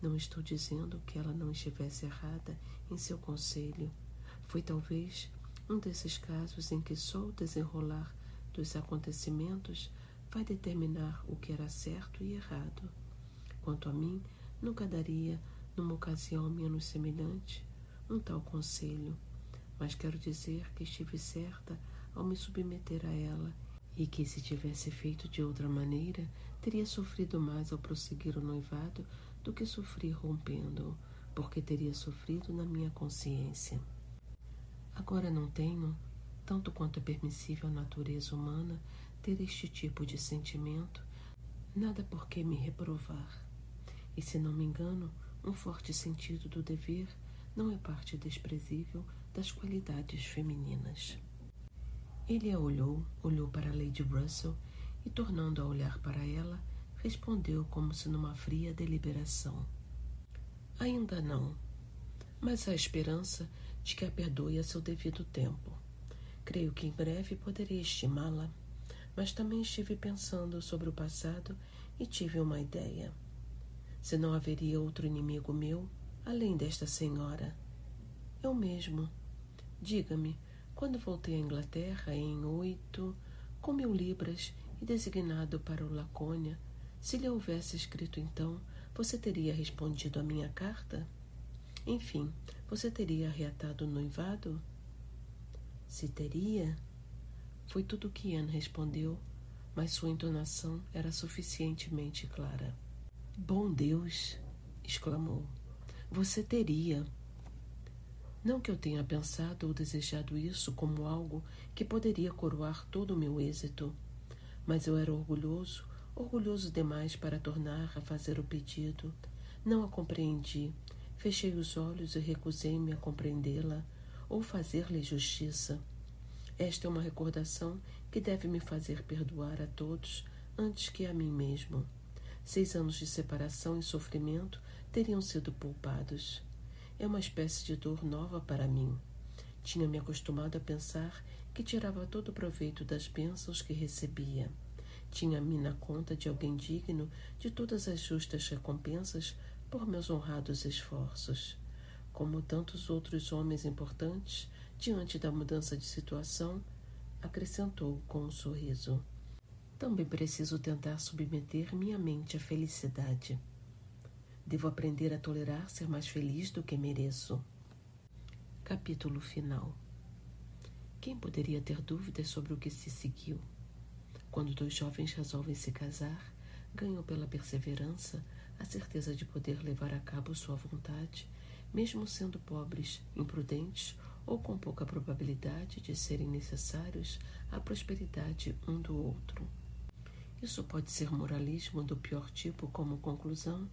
Speaker 1: Não estou dizendo que ela não estivesse errada em seu conselho. Foi talvez um desses casos em que só o desenrolar dos acontecimentos vai determinar o que era certo e errado. Quanto a mim, nunca daria, numa ocasião menos semelhante, um tal conselho. Mas quero dizer que estive certa ao me submeter a ela e que, se tivesse feito de outra maneira, teria sofrido mais ao prosseguir o noivado do que sofri rompendo-o, porque teria sofrido na minha consciência. Agora não tenho, tanto quanto é permissível à natureza humana, ter este tipo de sentimento, nada por que me reprovar. E, se não me engano, um forte sentido do dever não é parte desprezível das qualidades femininas. Ele a olhou para Lady Russell e, tornando a olhar para ela, respondeu como se numa fria deliberação: ainda não, mas há esperança de que a perdoe a seu devido tempo. Creio que em breve poderei estimá-la, mas também estive pensando sobre o passado e tive uma ideia. Se não haveria outro inimigo meu, além desta senhora. Eu mesmo. Diga-me, quando voltei à Inglaterra em 8.000 libras e designado para o Lacônia, se lhe houvesse escrito então, você teria respondido à minha carta? Enfim, você teria reatado o noivado? Se teria? Foi tudo o que Anne respondeu, mas sua entonação era suficientemente clara. Bom Deus! Exclamou. Você teria. Não que eu tenha pensado ou desejado isso como algo que poderia coroar todo o meu êxito, mas eu era orgulhoso demais para tornar a fazer o pedido. Não a compreendi, fechei os olhos e recusei-me a compreendê-la ou fazer-lhe justiça. Esta é uma recordação que deve me fazer perdoar a todos antes que a mim mesmo. 6 anos de separação e sofrimento teriam sido poupados. é uma espécie de dor nova para mim. Tinha me acostumado a pensar que tirava todo o proveito das bênçãos que recebia. Tinha-me na conta de alguém digno de todas as justas recompensas por meus honrados esforços. Como tantos outros homens importantes, diante da mudança de situação, acrescentou com um sorriso. Também preciso tentar submeter minha mente à felicidade. Devo aprender a tolerar ser mais feliz do que mereço. Capítulo final. Quem poderia ter dúvidas sobre o que se seguiu? Quando dois jovens resolvem se casar, ganham pela perseverança a certeza de poder levar a cabo sua vontade, mesmo sendo pobres, imprudentes ou com pouca probabilidade de serem necessários à prosperidade um do outro. Isso pode ser moralismo do pior tipo como conclusão,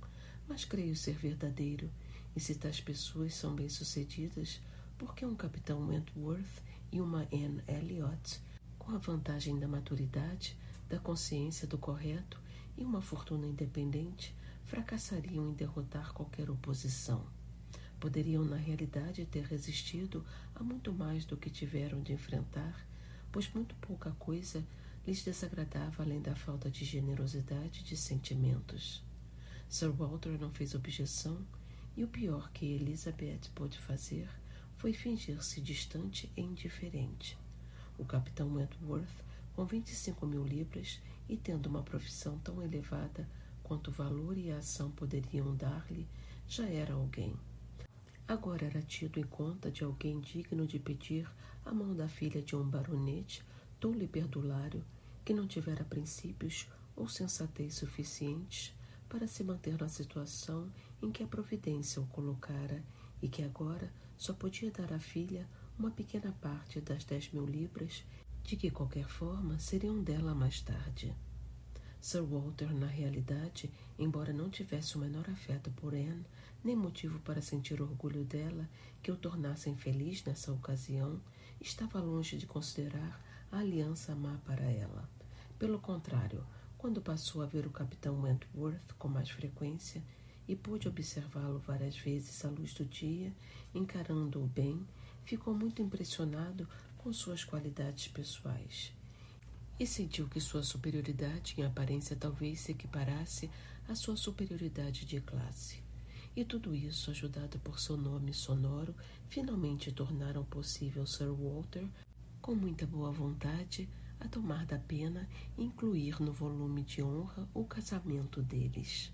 Speaker 1: mas creio ser verdadeiro, e se tais pessoas são bem-sucedidas, porque um capitão Wentworth e uma Anne Elliot, com a vantagem da maturidade, da consciência do correto e uma fortuna independente, fracassariam em derrotar qualquer oposição. Poderiam, na realidade, ter resistido a muito mais do que tiveram de enfrentar, pois muito pouca coisa lhes desagradava além da falta de generosidade de sentimentos. Sir Walter não fez objeção, e o pior que Elizabeth pôde fazer foi fingir-se distante e indiferente. O capitão Wentworth, com 25.000 libras e tendo uma profissão tão elevada quanto o valor e a ação poderiam dar-lhe, já era alguém. Agora era tido em conta de alguém digno de pedir a mão da filha de um baronete tolo e perdulário que não tivera princípios ou sensatez suficientes para se manter na situação em que a providência o colocara e que agora só podia dar à filha uma pequena parte das 10.000 libras de que qualquer forma seriam dela mais tarde. Sir Walter, na realidade, embora não tivesse o menor afeto por Anne, nem motivo para sentir orgulho dela que o tornassem feliz nessa ocasião, estava longe de considerar a aliança má para ela. Pelo contrário, quando passou a ver o capitão Wentworth com mais frequência e pôde observá-lo várias vezes à luz do dia, encarando-o bem, ficou muito impressionado com suas qualidades pessoais. E sentiu que sua superioridade em aparência talvez se equiparasse à sua superioridade de classe. E tudo isso, ajudado por seu nome sonoro, finalmente tornaram possível Sir Walter, com muita boa vontade, a tomar da pena e incluir no volume de honra o casamento deles.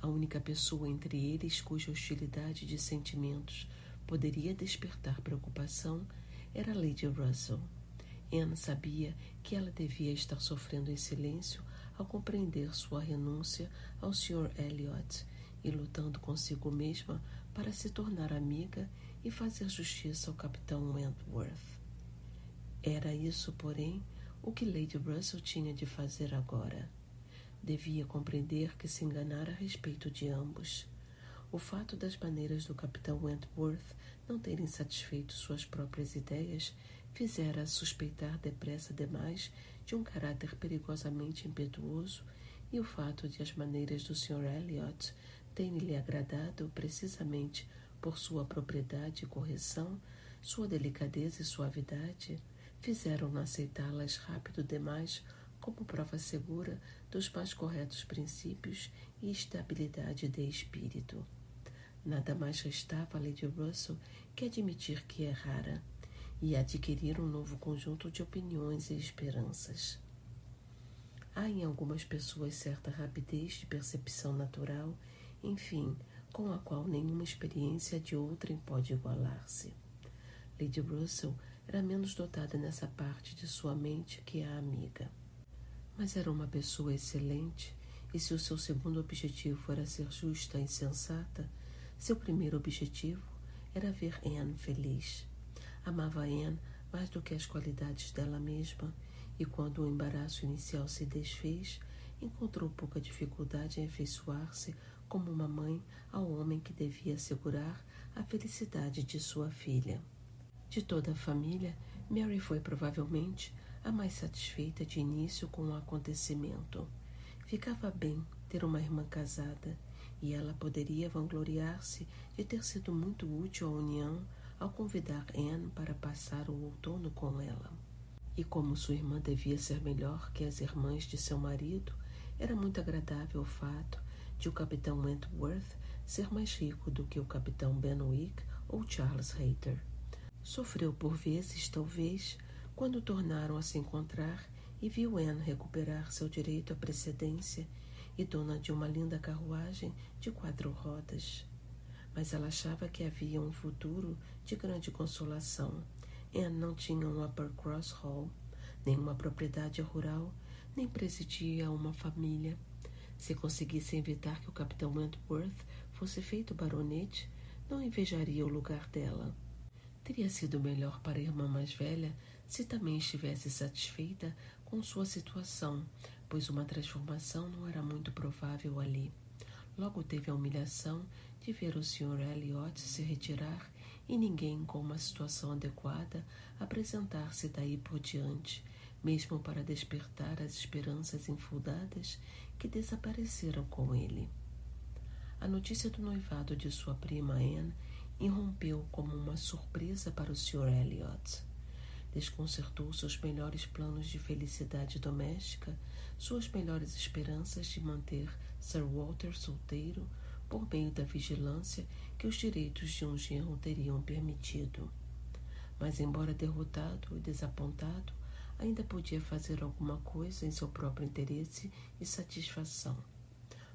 Speaker 1: A única pessoa entre eles cuja hostilidade de sentimentos poderia despertar preocupação era Lady Russell. Anne sabia que ela devia estar sofrendo em silêncio ao compreender sua renúncia ao Sr. Elliot e lutando consigo mesma para se tornar amiga e fazer justiça ao capitão Wentworth. Era isso, porém, o que Lady Russell tinha de fazer agora. Devia compreender que se enganara a respeito de ambos. O fato das maneiras do capitão Wentworth não terem satisfeito suas próprias ideias fizera-a suspeitar depressa demais de um caráter perigosamente impetuoso, e o fato de as maneiras do Sr. Elliot terem-lhe agradado precisamente por sua propriedade e correção, sua delicadeza e suavidade, fizeram-na aceitá-las rápido demais como prova segura dos mais corretos princípios e estabilidade de espírito. Nada mais restava a Lady Russell que admitir que errara e adquirir um novo conjunto de opiniões e esperanças. Há em algumas pessoas certa rapidez de percepção natural, enfim, com a qual nenhuma experiência de outrem pode igualar-se. Lady Russell era menos dotada nessa parte de sua mente que a amiga. Mas era uma pessoa excelente, e se o seu segundo objetivo era ser justa e sensata, seu primeiro objetivo era ver Anne feliz. Amava Anne mais do que as qualidades dela mesma, e quando o embaraço inicial se desfez, encontrou pouca dificuldade em afeiçoar-se como uma mãe ao homem que devia assegurar a felicidade de sua filha. De toda a família, Mary foi provavelmente a mais satisfeita de início com o acontecimento. Ficava bem ter uma irmã casada, e ela poderia vangloriar-se de ter sido muito útil à união ao convidar Anne para passar o outono com ela. E como sua irmã devia ser melhor que as irmãs de seu marido, era muito agradável o fato de o capitão Wentworth ser mais rico do que o capitão Benwick ou Charles Hayter. Sofreu por vezes, talvez, quando tornaram a se encontrar e viu Anne recuperar seu direito à precedência e dona de uma linda carruagem de 4 rodas. Mas ela achava que havia um futuro de grande consolação. Anne não tinha um Uppercross Hall, nem uma propriedade rural, nem presidia uma família. Se conseguisse evitar que o capitão Wentworth fosse feito baronete, não invejaria o lugar dela. Teria sido melhor para a irmã mais velha se também estivesse satisfeita com sua situação, pois uma transformação não era muito provável ali. Logo teve a humilhação de ver o Sr. Elliot se retirar e ninguém com uma situação adequada apresentar-se daí por diante, mesmo para despertar as esperanças infundadas que desapareceram com ele. A notícia do noivado de sua prima Anne irrompeu como uma surpresa para o Sr. Elliot. Desconcertou seus melhores planos de felicidade doméstica, suas melhores esperanças de manter Sir Walter solteiro por meio da vigilância que os direitos de um genro teriam permitido. Mas, embora derrotado e desapontado, ainda podia fazer alguma coisa em seu próprio interesse e satisfação.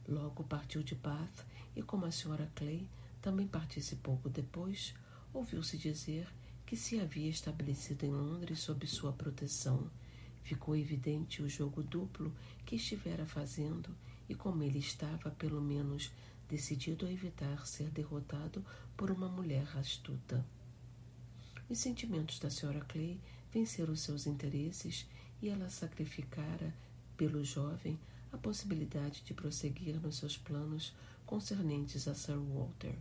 Speaker 1: Logo partiu de Bath e, como a Sra. Clay também partisse pouco depois, ouviu-se dizer que se havia estabelecido em Londres sob sua proteção. Ficou evidente o jogo duplo que estivera fazendo e como ele estava, pelo menos, decidido a evitar ser derrotado por uma mulher astuta. Os sentimentos da Sra. Clay venceram seus interesses e ela sacrificara, pelo jovem, a possibilidade de prosseguir nos seus planos concernentes a Sir Walter.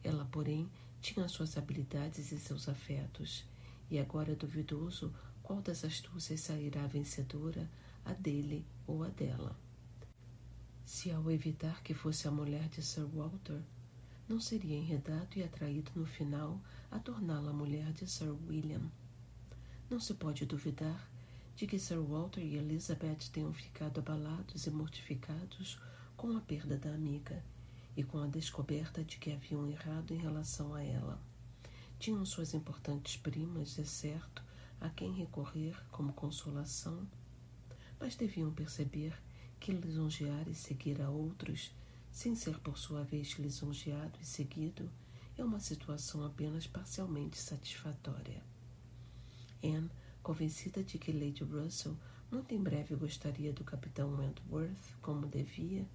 Speaker 1: Ela, porém, tinha suas habilidades e seus afetos, e agora é duvidoso qual das astúcias sairá vencedora, a dele ou a dela. Se ao evitar que fosse a mulher de Sir Walter, não seria enredado e atraído no final a torná-la mulher de Sir William. Não se pode duvidar de que Sir Walter e Elizabeth tenham ficado abalados e mortificados com a perda da amiga e com a descoberta de que haviam errado em relação a ela. Tinham suas importantes primas, é certo, a quem recorrer como consolação, mas deviam perceber que lisonjear e seguir a outros, sem ser por sua vez lisonjeado e seguido, é uma situação apenas parcialmente satisfatória. Anne, convencida de que Lady Russell muito em breve gostaria do capitão Wentworth como devia,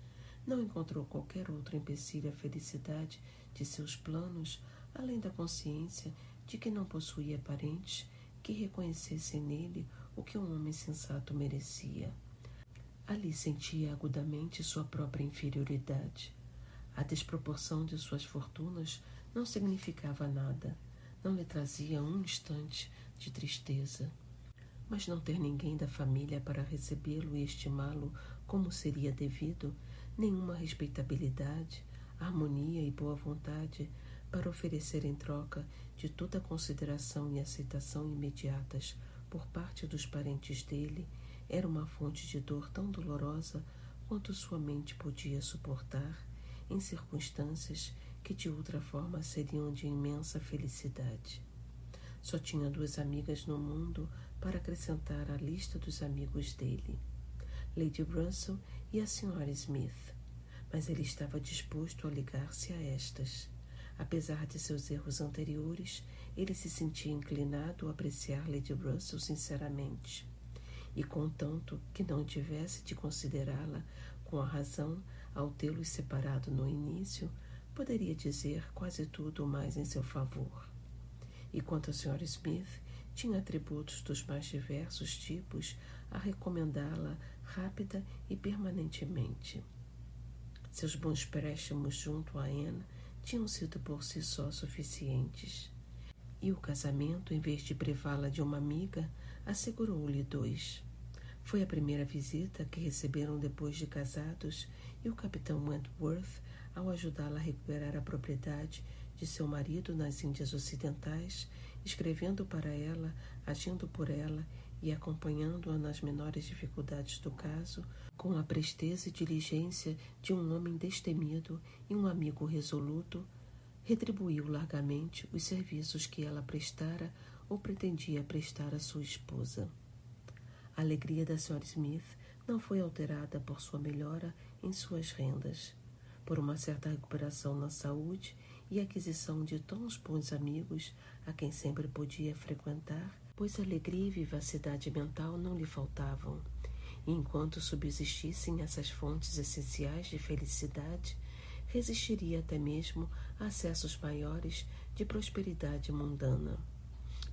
Speaker 1: não encontrou qualquer outro empecilho à felicidade de seus planos, além da consciência de que não possuía parentes que reconhecessem nele o que um homem sensato merecia. Ali sentia agudamente sua própria inferioridade. A desproporção de suas fortunas não significava nada, não lhe trazia um instante de tristeza. Mas não ter ninguém da família para recebê-lo e estimá-lo como seria devido, nenhuma respeitabilidade, harmonia e boa vontade para oferecer em troca de toda a consideração e aceitação imediatas por parte dos parentes dele, era uma fonte de dor tão dolorosa quanto sua mente podia suportar, em circunstâncias que de outra forma seriam de imensa felicidade. Só tinha 2 amigas no mundo para acrescentar à lista dos amigos dele, Lady Russell e a Sra. Smith, mas ele estava disposto a ligar-se a estas. Apesar de seus erros anteriores, ele se sentia inclinado a apreciar Lady Russell sinceramente, e contanto que não tivesse de considerá-la com a razão ao tê-los separado no início, poderia dizer quase tudo mais em seu favor. E quanto a Sra. Smith, tinha atributos dos mais diversos tipos a recomendá-la rápida e permanentemente. Seus bons préstimos junto a Anne tinham sido por si só suficientes, e o casamento, em vez de privá-la de uma amiga, assegurou-lhe 2. Foi a primeira visita que receberam depois de casados e o capitão Wentworth, ao ajudá-la a recuperar a propriedade de seu marido nas Índias Ocidentais, escrevendo para ela, agindo por ela e acompanhando-a nas menores dificuldades do caso, com a presteza e diligência de um homem destemido e um amigo resoluto, retribuiu largamente os serviços que ela prestara ou pretendia prestar à sua esposa. A alegria da Sra. Smith não foi alterada por sua melhora em suas rendas, por uma certa recuperação na saúde e aquisição de tons bons amigos a quem sempre podia frequentar, pois alegria e vivacidade mental não lhe faltavam, e enquanto subsistissem essas fontes essenciais de felicidade, resistiria até mesmo a acessos maiores de prosperidade mundana.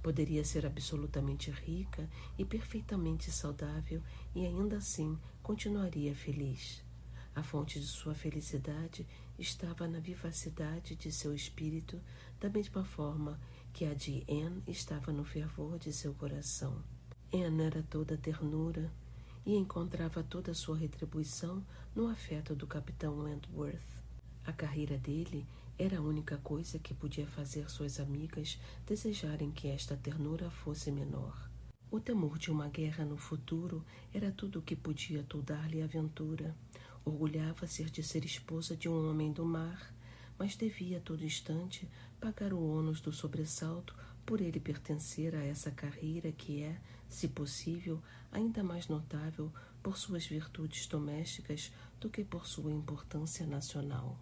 Speaker 1: Poderia ser absolutamente rica e perfeitamente saudável e ainda assim continuaria feliz. A fonte de sua felicidade estava na vivacidade de seu espírito, da mesma forma que a de Anne estava no fervor de seu coração. Anne era toda ternura e encontrava toda a sua retribuição no afeto do capitão Wentworth. A carreira dele era a única coisa que podia fazer suas amigas desejarem que esta ternura fosse menor. O temor de uma guerra no futuro era tudo o que podia toldar-lhe a aventura. Orgulhava-se de ser esposa de um homem do mar, mas devia a todo instante pagar o ônus do sobressalto por ele pertencer a essa carreira que é, se possível, ainda mais notável por suas virtudes domésticas do que por sua importância nacional.